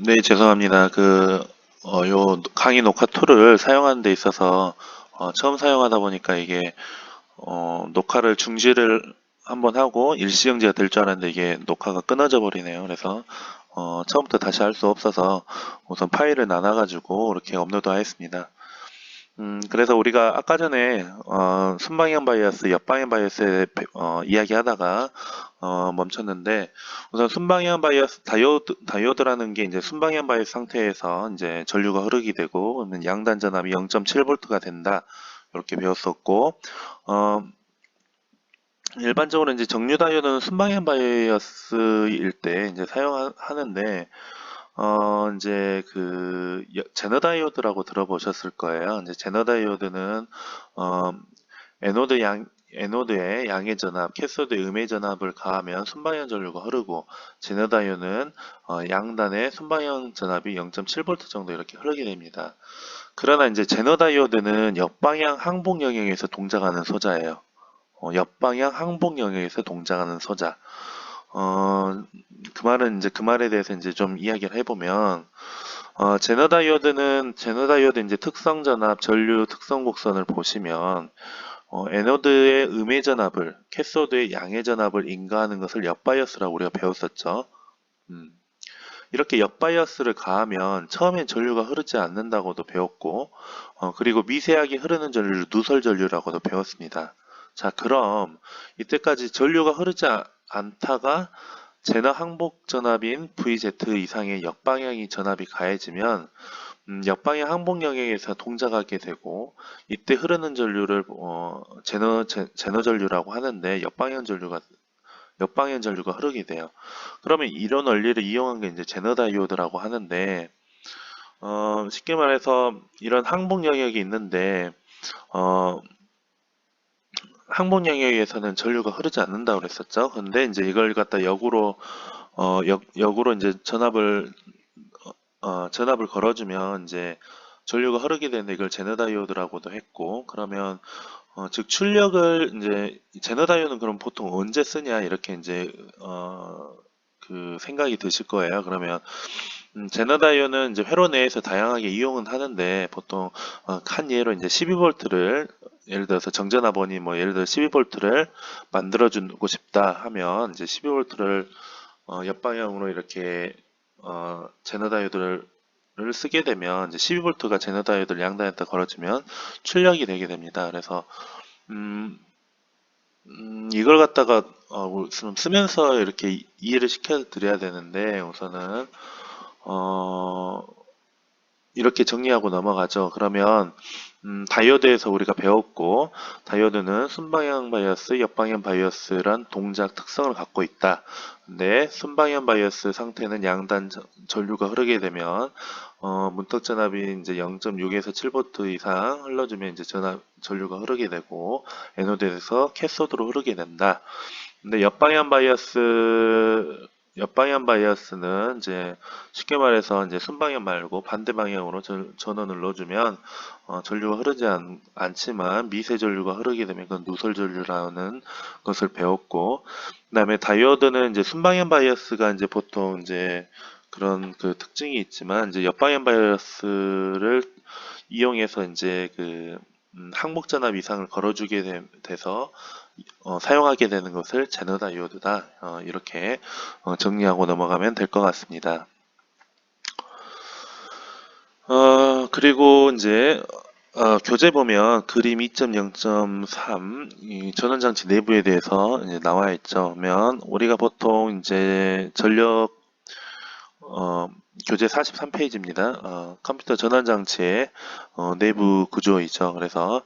네, 죄송합니다. 요 강의 녹화 툴을 사용하는 데 있어서 처음 사용하다 보니까 이게 녹화를 중지를 한번 하고 일시정지가 될 줄 알았는데 이게 녹화가 끊어져 버리네요. 그래서 처음부터 다시 할 수 없어서 우선 파일을 나눠가지고 이렇게 업로드하였습니다. 그래서 우리가 아까 전에 순방향 바이어스, 옆방향 바이어스에 이야기하다가 멈췄는데 우선 순방향 바이어스 다이오드라는 게 이제 순방향 바이어스 상태에서 이제 전류가 흐르게 되고 그러면 양단 전압이 0.7V가 된다. 이렇게 배웠었고 어, 일반적으로 이제 정류 다이오드는 순방향 바이어스일 때 이제 사용하는데 이제 제너 다이오드라고 들어보셨을 거예요. 이제 제너 다이오드는 어, 에노드 양 에노드에 양의 전압, 캐소드의 음의 전압을 가하면 순방향 전류가 흐르고 제너 다이오드는 양단의 순방향 전압이 0.7V 정도 이렇게 흐르게 됩니다. 그러나 이제 제너 다이오드는 옆방향 항복 영역에서 동작하는 소자예요. 옆방향 항복 영역에서 동작하는 소자. 어, 그 말에 대해서 이제 좀 이야기를 해보면, 제너 다이오드 이제 특성 전압, 전류 특성 곡선을 보시면, 에노드의 음의 전압을, 캐소드의 양의 전압을 인가하는 것을 옆바이어스라고 우리가 배웠었죠. 음, 이렇게 옆바이어스를 가하면 처음엔 전류가 흐르지 않는다고도 배웠고, 그리고 미세하게 흐르는 전류를 누설 전류라고도 배웠습니다. 자, 그럼 이때까지 전류가 흐르지 않다가 제너 항복 전압인 VZ 이상의 역방향이 전압이 가해지면 역방향 항복 영역에서 동작하게 되고 이때 흐르는 전류를 제너 전류라고 하는데 역방향 전류가 흐르게 돼요. 그러면 이런 원리를 이용한 게 이제 제너 다이오드라고 하는데 쉽게 말해서 이런 항복 영역이 있는데 어, 항복 영역에서는 전류가 흐르지 않는다고 그랬었죠. 근데 이제 이걸 갖다 역으로 이제 전압을 걸어주면 이제 전류가 흐르게 되는데 이걸 제너 다이오드라고도 했고 그러면 즉 출력을 이제 제너 다이오드는 그럼 보통 언제 쓰냐 이렇게 이제 그 생각이 드실 거예요. 그러면 제너 다이오드는 이제 회로 내에서 다양하게 이용은 하는데 보통 한 예로 이제 12V를 예를 들어서 정전압원이 뭐 예를 들어 12V를 만들어주고 싶다 하면 이제 12V를 옆방향으로 이렇게 제너 다이오드를 쓰게 되면 이제 12V가 제너 다이오드를 양단에다 걸어주면 출력이 되게 됩니다. 그래서 음, 이걸 갖다가 우선 쓰면서 이렇게 이해를 시켜 드려야 되는데 우선은 어, 이렇게 정리하고 넘어가죠. 그러면 다이오드에서 우리가 배웠고 다이오드는 순방향 바이어스, 옆방향 바이어스란 동작 특성을 갖고 있다. 근데 순방향 바이어스 상태는 양단 전류가 흐르게 되면 문턱 전압이 이제 0.6에서 7V 이상 흘러주면 이제 전류가 흐르게 되고 에노드에서 캐소드로 흐르게 된다. 근데 옆방향 바이어스는 이제 쉽게 말해서 이제 순방향 말고 반대 방향으로 전원을 넣어주면 전류가 흐르지 않지만 미세 전류가 흐르게 되면 그건 누설 전류라는 것을 배웠고, 그다음에 다이오드는 이제 순방향 바이어스가 이제 보통 이제 그런 그 특징이 있지만 이제 옆방향 바이어스를 이용해서 이제 항복 전압 이상을 걸어주게 돼서 사용하게 되는 것을 제너 다이오드다. 이렇게 정리하고 넘어가면 될 것 같습니다. 그리고 이제 교재 보면 그림 2.0.3 이 전원장치 내부에 대해서 이제 나와 있죠. 면 우리가 보통 이제 어, 교재 43페이지입니다. 컴퓨터 전원장치의 내부 구조이죠. 그래서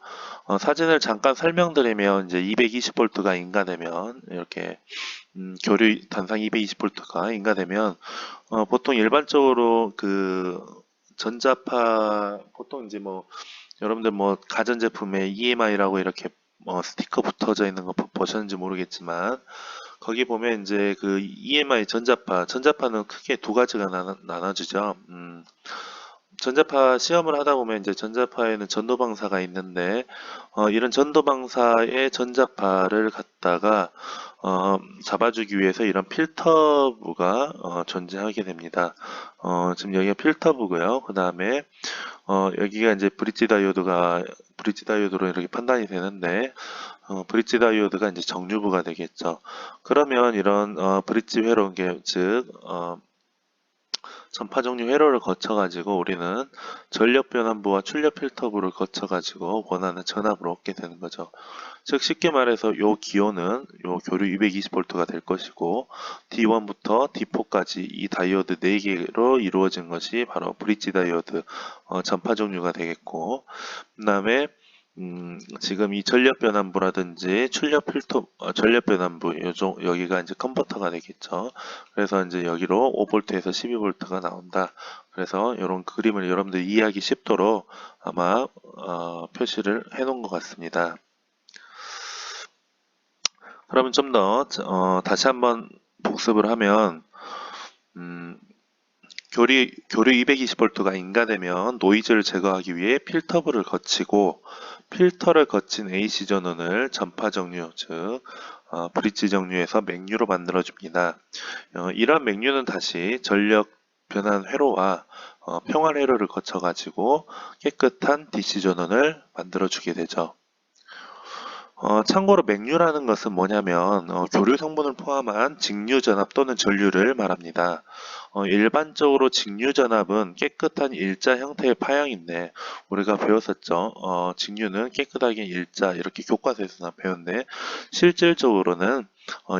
사진을 잠깐 설명드리면 이제 220V가 인가되면 이렇게 교류 단상 220V가 인가되면 보통 일반적으로 전자파 보통 이제 뭐 여러분들 뭐 가전제품에 EMI라고 이렇게 스티커 붙어져 있는 거 보셨는지 모르겠지만 거기 보면 이제 그 EMI 전자파는 크게 두 가지가 나눠지죠. 전자파 시험을 하다 보면 이제 전자파에는 전도방사가 있는데 이런 전도방사의 전자파를 갖다가 잡아주기 위해서 이런 필터부가 존재하게 됩니다. 지금 여기가 필터부고요. 그 다음에 여기가 이제 브릿지 다이오드로 이렇게 판단이 되는데 브릿지 다이오드가 이제 정류부가 되겠죠. 그러면 이런 브릿지 회로, 즉 전파 종류 회로를 거쳐가지고 우리는 전력 변환부와 출력 필터부를 거쳐가지고 원하는 전압을 얻게 되는 거죠. 즉 쉽게 말해서 요 기호는 요 교류 220V가 될 것이고 D1부터 D4까지 이 다이오드 4개로 이루어진 것이 바로 브릿지 다이오드 전파 종류가 되겠고, 그 다음에 지금 이 전력 변환부라든지 출력 필터, 전력 변환부, 여기가 이제 컨버터가 되겠죠. 그래서 이제 여기로 5V에서 12V가 나온다. 그래서 이런 그림을 여러분들 이해하기 쉽도록 아마 표시를 해 놓은 것 같습니다. 그러면 좀 더 다시 한번 복습을 하면 교류 220V가 인가되면 노이즈를 제거하기 위해 필터부를 거치고 필터를 거친 AC 전원을 전파 정류, 즉 브릿지 정류에서 맥류로 만들어줍니다. 이러한 맥류는 다시 전력 변환 회로와 평활 회로를 거쳐가지고 깨끗한 DC 전원을 만들어주게 되죠. 참고로 맥류라는 것은 뭐냐면 교류 성분을 포함한 직류 전압 또는 전류를 말합니다. 일반적으로 직류 전압은 깨끗한 일자 형태의 파형인데 우리가 배웠었죠. 직류는 깨끗하게 일자 이렇게 교과서에서나 배웠는데 실질적으로는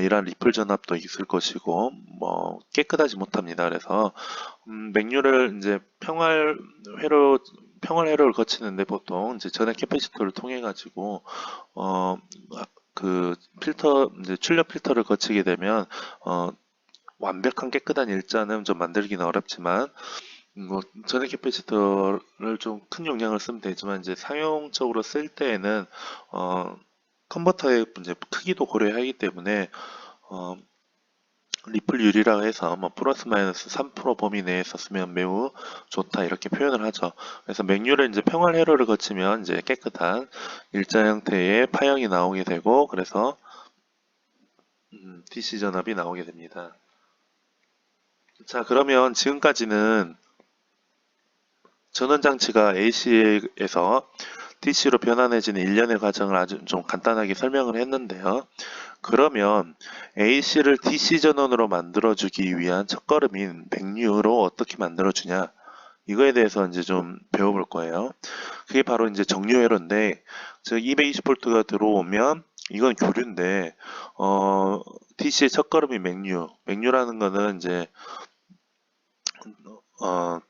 이러한 리플 전압도 있을 것이고 뭐 깨끗하지 못합니다. 그래서 맥류를 이제 평활 회로를 거치는데 보통 이제 전해 캐패시터를 통해 가지고 어, 그 필터, 이제 출력 필터를 거치게 되면, 완벽한 깨끗한 일자는 좀 만들기는 어렵지만, 뭐, 전액 캐패시터를 좀 큰 용량을 쓰면 되지만, 이제 상용적으로 쓸 때에는, 컨버터의 이제 크기도 고려하기 때문에, 어, 리플 유리라고 해서 뭐 플러스 마이너스 3% 범위 내에 썼으면 매우 좋다 이렇게 표현을 하죠. 그래서 맥류를 이제 평활 회로를 거치면 이제 깨끗한 일자 형태의 파형이 나오게 되고 그래서 DC 전압이 나오게 됩니다. 자, 그러면 지금까지는 전원 장치가 AC에서 DC로 변환해지는 일련의 과정을 아주 좀 간단하게 설명을 했는데요. 그러면 AC를 DC 전원으로 만들어주기 위한 첫걸음인 맥류로 어떻게 만들어주냐? 이거에 대해서 이제 좀 배워볼 거예요. 그게 바로 이제 정류회로인데, 즉 220V가 들어오면 이건 교류인데, DC의 첫걸음이 맥류. 맥류라는 거는 이제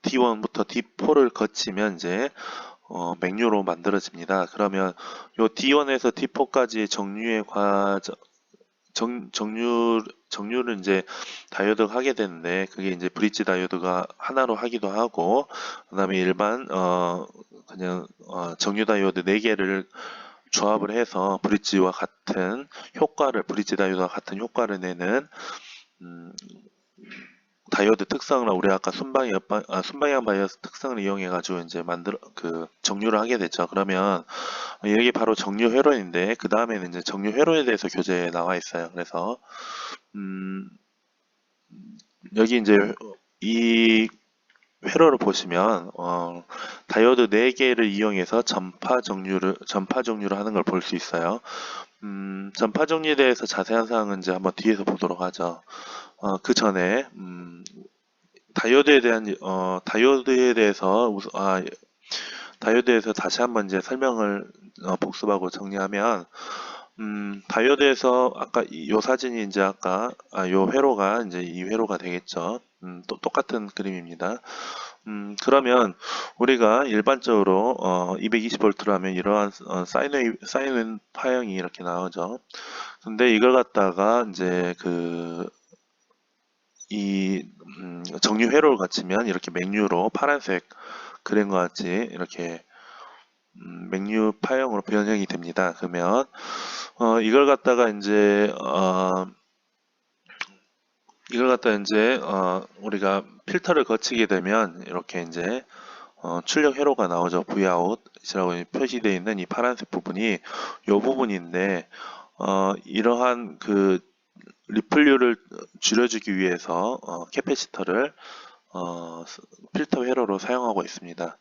D1부터 D4를 거치면 이제 맥류로 만들어집니다. 그러면 요 D1에서 D4까지의 정류의 과정 정류를 이제 다이오드가 하게 되는데 그게 이제 브릿지 다이오드가 하나로 하기도 하고 그다음에 일반 그냥 정류 다이오드 4개를 조합을 해서 브릿지 다이오드와 같은 효과를 내는 음, 다이오드 특성을 우리 아까 순방향 바이어스 특성을 이용해 가지고 이제 정류를 하게 됐죠. 그러면 여기 바로 정류 회로인데 그 다음에는 이제 정류 회로에 대해서 교재에 나와 있어요. 그래서 음, 여기 이제 이 회로를 보시면 다이오드 4개를 이용해서 전파 정류를 하는 걸 볼 수 있어요. 전파 정류에 대해서 자세한 사항은 이제 한번 뒤에서 보도록 하죠. 그 전에 다이오드에 대해서 다이오드에서 다시 한번 이제 설명을 복습하고 정리하면 다이오드에서 아까 요 사진이 이제 요 회로가 이제 이 회로가 되겠죠. 또 똑같은 그림입니다. 그러면 우리가 일반적으로 220V라면 이러한 사인웨이브 파형이 이렇게 나오죠. 근데 이걸 갖다가 이제 이 정류 회로를 거치면 이렇게 맥류로 파란색 그림과 같이 이렇게 맥류 파형으로 변형이 됩니다. 그러면 이걸 갖다가 이제 우리가 필터를 거치게 되면 이렇게 이제 출력 회로가 나오죠. Vout이라고 표시되어 있는 이 파란색 부분이 이 부분인데 이러한 그 리플류를 줄여주기 위해서 캐패시터를 필터 회로로 사용하고 있습니다.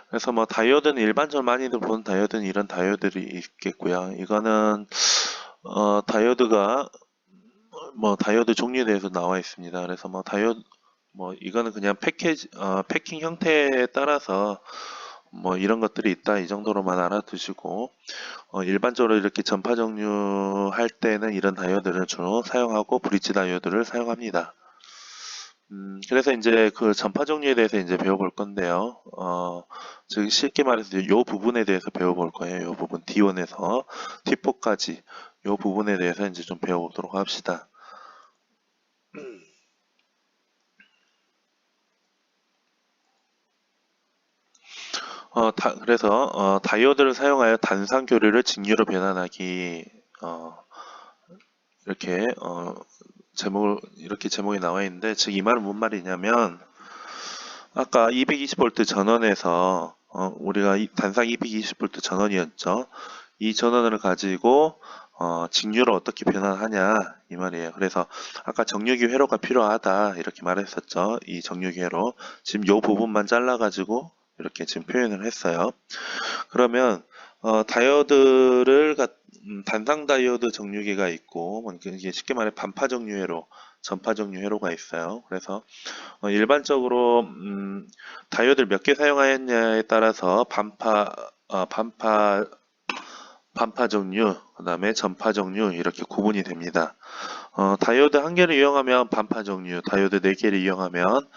그래서 뭐 다이오드는 일반적으로 많이들 보는 다이오드는 이런 다이오드들이 있겠고요. 이거는 다이오드가 뭐 다이오드 종류에 대해서 나와 있습니다. 그래서 뭐 다이오드 뭐 이거는 그냥 패킹 형태에 따라서 뭐 이런 것들이 있다 이 정도로만 알아두시고 일반적으로 이렇게 전파 종류 할 때는 이런 다이오드를 주로 사용하고 브릿지 다이오드를 사용합니다. 그래서 이제 그 전파 종류에 대해서 이제 배워볼 건데요. 즉 쉽게 말해서 이 부분에 대해서 배워볼 거예요. 이 부분 D1에서 D4까지 이 부분에 대해서 이제 좀 배워보도록 합시다. 그래서 다이오드를 사용하여 단상 교류를 직류로 변환하기 이렇게 이렇게 제목이 나와 있는데 즉 이 말은 뭔 말이냐면 아까 220V 전원에서 우리가 단상 220V 전원이었죠. 이 전원을 가지고 직류를 어떻게 변환하냐 이 말이에요. 그래서 아까 정류기 회로가 필요하다 이렇게 말했었죠. 이 정류기 회로 지금 이 부분만 잘라 가지고 이렇게 지금 표현을 했어요. 그러면 다이오드를 단상 다이오드 정류기가 있고 뭐 이게 쉽게 말해 반파 정류 회로, 전파 정류 회로가 있어요. 그래서 일반적으로 다이오드를 몇 개 사용하였냐에 따라서 반파 정류, 그 다음에 전파 정류 이렇게 구분이 됩니다. 다이오드 한 개를 이용하면 반파 정류, 다이오드 네 개를 이용하면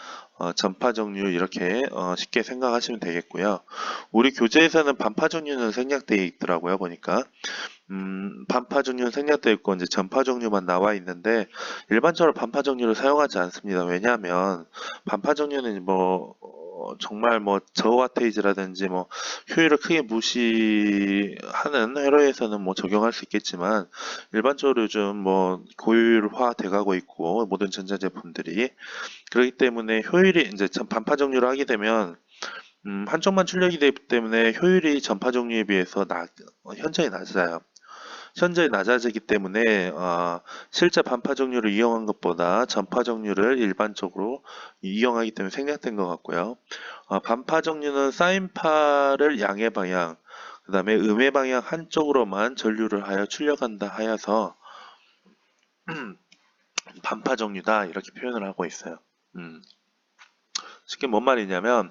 전파 정류 이렇게 쉽게 생각하시면 되겠고요. 우리 교재에서는 반파 정류는 생략되어 있더라고요. 보니까 반파 종류는 생략되어 있고 이제 전파 종류만 나와 있는데 일반적으로 반파 종류를 사용하지 않습니다. 왜냐하면 반파 종류는 뭐 정말 뭐 저와테이지라든지 뭐 효율을 크게 무시하는 회로에서는 뭐 적용할 수 있겠지만 일반적으로 요즘 뭐 고효율화 돼가고 있고 모든 전자제품들이 그렇기 때문에 효율이 이제 반파 종류를 하게 되면 한쪽만 출력이 되기 때문에 효율이 전파 종류에 비해서 현저히 낮아요. 현저히 낮아지기 때문에 실제 반파 종류를 이용한 것보다 전파 종류를 일반적으로 이용하기 때문에 생략된 것 같고요. 반파 종류는 사인파를 양의 방향, 그 다음에 음의 방향 한쪽으로만 전류를 하여 출력한다 하여서 반파 종류다 이렇게 표현을 하고 있어요. 쉽게 뭔 말이냐면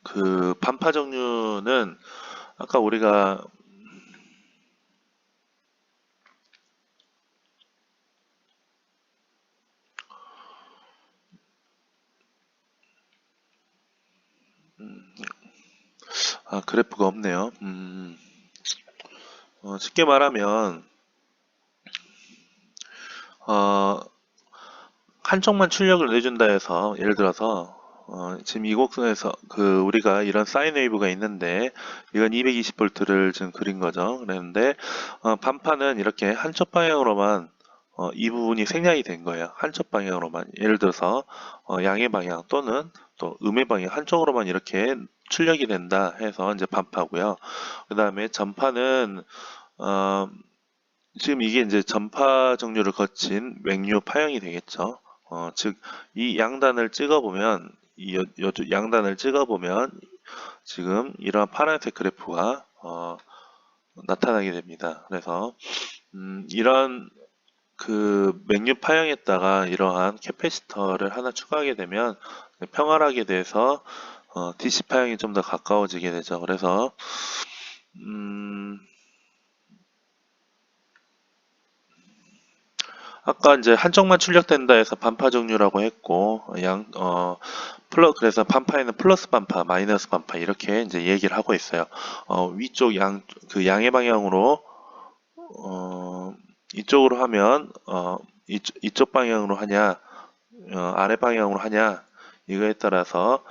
그 반파 종류는 아까 우리가 그래프가 없네요. 쉽게 말하면 한쪽만 출력을 내준다 해서 예를 들어서 지금 이 곡선에서 그 우리가 이런 사인 웨이브가 있는데 이건 220V를 지금 그린 거죠. 그랬는데 반파는 이렇게 한쪽 방향으로만 이 부분이 생략이 된 거예요. 한쪽 방향으로만 예를 들어서 양의 방향 또는 또 음의 방향 한쪽으로만 이렇게 출력이 된다 해서 이제 반파고요. 그 다음에 전파는 지금 이게 이제 전파 정류를 거친 맥류 파형이 되겠죠. 즉, 이 양단을 찍어보면, 양단을 찍어보면, 지금 이러한 파란색 그래프가, 나타나게 됩니다. 그래서, 이런 그 맥류 파형에다가 이러한 캐패시터를 하나 추가하게 되면, 평활하게 돼서, DC 파형이 좀 더 가까워지게 되죠. 그래서, 아까 이제 한쪽만 출력된다 해서 반파 종류라고 했고 그래서 반파에는 플러스 반파, 마이너스 반파 이렇게 이제 얘기를 하고 있어요. 위쪽 그 양의 방향으로 이쪽으로 하면 이쪽 방향으로 하냐, 아래 방향으로 하냐 이거에 따라서